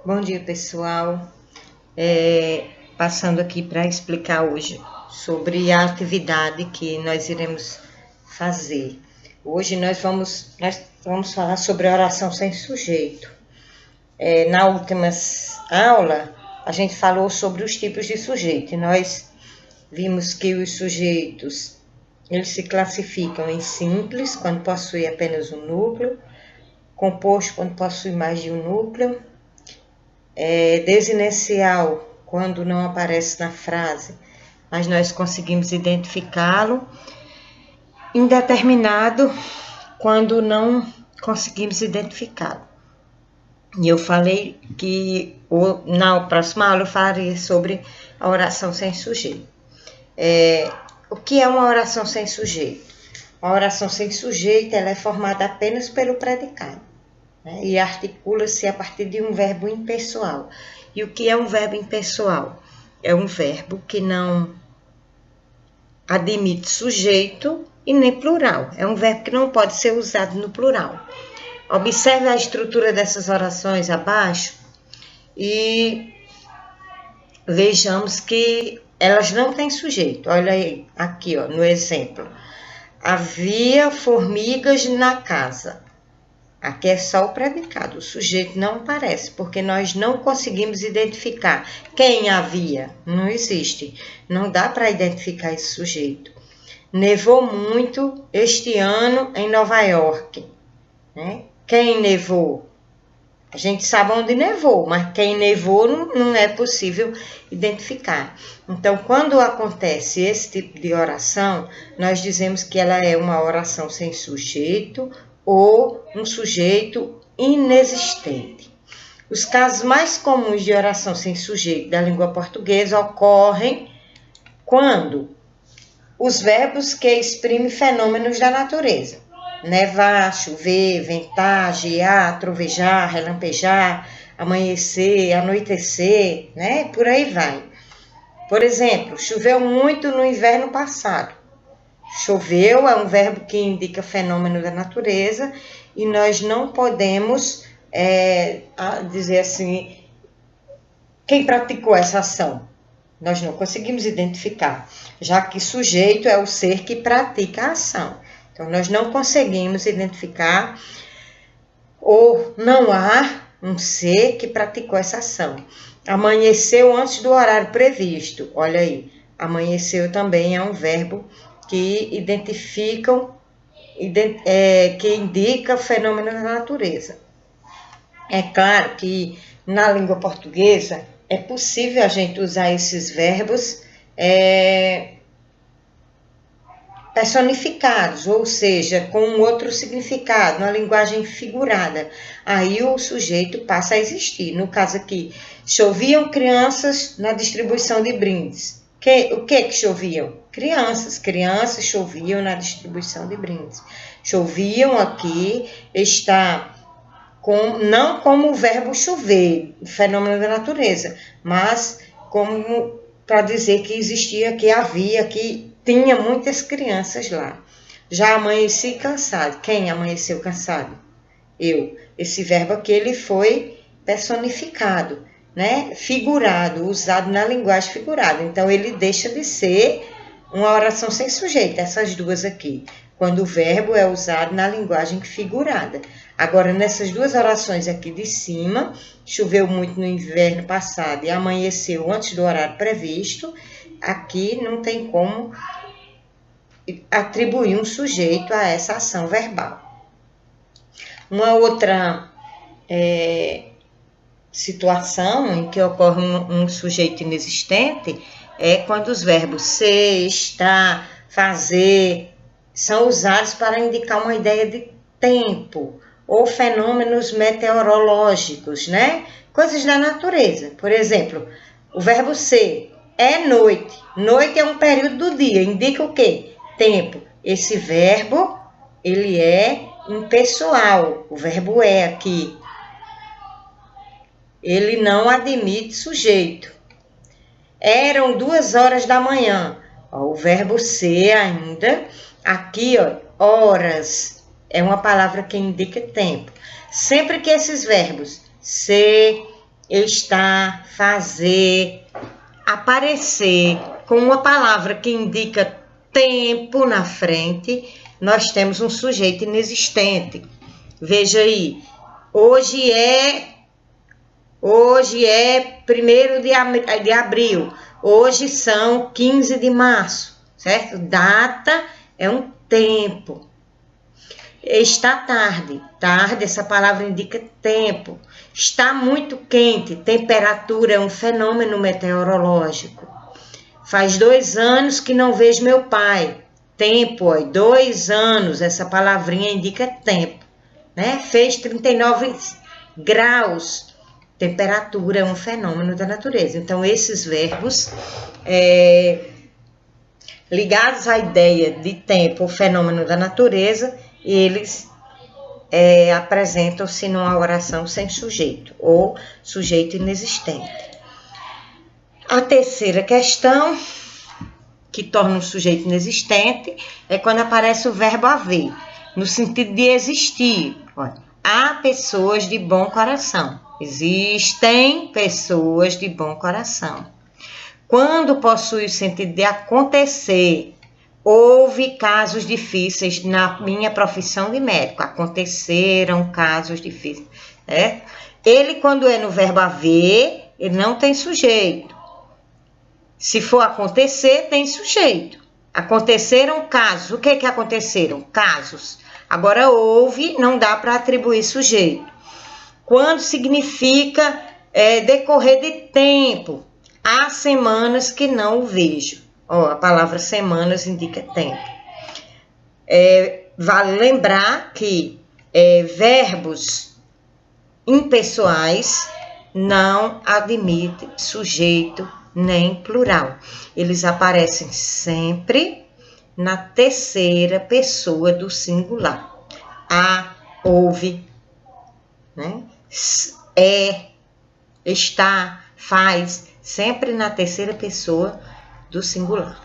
Bom dia, pessoal. Passando aqui para explicar hoje sobre a atividade que nós iremos fazer. Hoje nós vamos falar sobre a oração sem sujeito. Na última aula, a gente falou sobre os tipos de sujeito e nós vimos que os sujeitos eles se classificam em simples, quando possui apenas um núcleo, composto, quando possui mais de um núcleo, desinencial, quando não aparece na frase, mas nós conseguimos identificá-lo, indeterminado, quando não conseguimos identificá-lo. E eu falei que na próxima aula eu falarei sobre a oração sem sujeito. O que é uma oração sem sujeito? A oração sem sujeito ela é formada apenas pelo predicado, né? E articula-se a partir de um verbo impessoal. E o que é um verbo impessoal? É um verbo que não admite sujeito e nem plural. É um verbo que não pode ser usado no plural. Observe a estrutura dessas orações abaixo e vejamos que elas não têm sujeito. Olha aí, aqui ó, no exemplo. Havia formigas na casa. Aqui é só o predicado, o sujeito não aparece, porque nós não conseguimos identificar quem havia. Não existe, não dá para identificar esse sujeito. Nevou muito este ano em Nova York, né? Quem nevou? A gente sabe onde nevou, mas quem nevou não é possível identificar. Então, quando acontece esse tipo de oração, nós dizemos que ela é uma oração sem sujeito ou um sujeito inexistente. Os casos mais comuns de oração sem sujeito da língua portuguesa ocorrem quando os verbos que exprimem fenômenos da natureza. Nevar, chover, ventar, gear, trovejar, relampejar, amanhecer, anoitecer, né? Por aí vai. Por exemplo, choveu muito no inverno passado. Choveu é um verbo que indica fenômeno da natureza e nós não podemos dizer assim, quem praticou essa ação? Nós não conseguimos identificar, já que sujeito é o ser que pratica a ação. Então, nós não conseguimos identificar ou não há um ser que praticou essa ação. Amanheceu antes do horário previsto. Olha aí, amanheceu também é um verbo que que indica o fenômeno da natureza. É claro que na língua portuguesa é possível a gente usar esses verbos personificados, ou seja, com um outro significado, uma linguagem figurada. Aí o sujeito passa a existir. No caso aqui, choviam crianças na distribuição de brindes. O que choviam? Crianças choviam na distribuição de brindes. Choviam aqui está não como o verbo chover, fenômeno da natureza, mas como para dizer que existia, que havia, que tinha muitas crianças lá. Já amanheci cansado. Quem amanheceu cansado? Eu. Esse verbo aqui ele foi personificado, né? Figurado, usado na linguagem figurada. Então ele deixa de ser uma oração sem sujeito, essas duas aqui, quando o verbo é usado na linguagem figurada. Agora, nessas duas orações aqui de cima, choveu muito no inverno passado e amanheceu antes do horário previsto, aqui não tem como atribuir um sujeito a essa ação verbal. Uma outra situação em que ocorre um sujeito inexistente é quando os verbos ser, estar, fazer são usados para indicar uma ideia de tempo ou fenômenos meteorológicos, né? Coisas da natureza. Por exemplo, o verbo ser é noite. Noite é um período do dia, indica o quê? Tempo. Esse verbo, ele é impessoal. O verbo é aqui. Ele não admite sujeito. Eram 2h da manhã. O verbo ser ainda, aqui, horas, é uma palavra que indica tempo. Sempre que esses verbos ser, estar, fazer, aparecer com uma palavra que indica tempo na frente, nós temos um sujeito inexistente. Veja aí, hoje é 1º de abril, hoje são 15 de março, certo? Data é um tempo. Está tarde, tarde, essa palavra indica tempo. Está muito quente, temperatura é um fenômeno meteorológico. Faz 2 anos que não vejo meu pai. Tempo, ó, 2 anos, essa palavrinha indica tempo, né? Fez 39 graus. Temperatura é um fenômeno da natureza. Então, esses verbos ligados à ideia de tempo, o fenômeno da natureza, eles apresentam-se numa oração sem sujeito ou sujeito inexistente. A terceira questão, que torna um sujeito inexistente, é quando aparece o verbo haver, no sentido de existir. Olha, há pessoas de bom coração. Existem pessoas de bom coração. Quando possui o sentido de acontecer, houve casos difíceis na minha profissão de médico. Aconteceram casos difíceis. Né? Ele, quando é no verbo haver, ele não tem sujeito. Se for acontecer, tem sujeito. Aconteceram casos. O que aconteceram? Casos. Agora, houve, não dá para atribuir sujeito. Quando significa decorrer de tempo. Há semanas que não o vejo. Ó, a palavra semanas indica tempo. Vale lembrar que verbos impessoais não admitem sujeito nem plural. Eles aparecem sempre na terceira pessoa do singular. Há, houve, né? Está, faz, sempre na terceira pessoa do singular.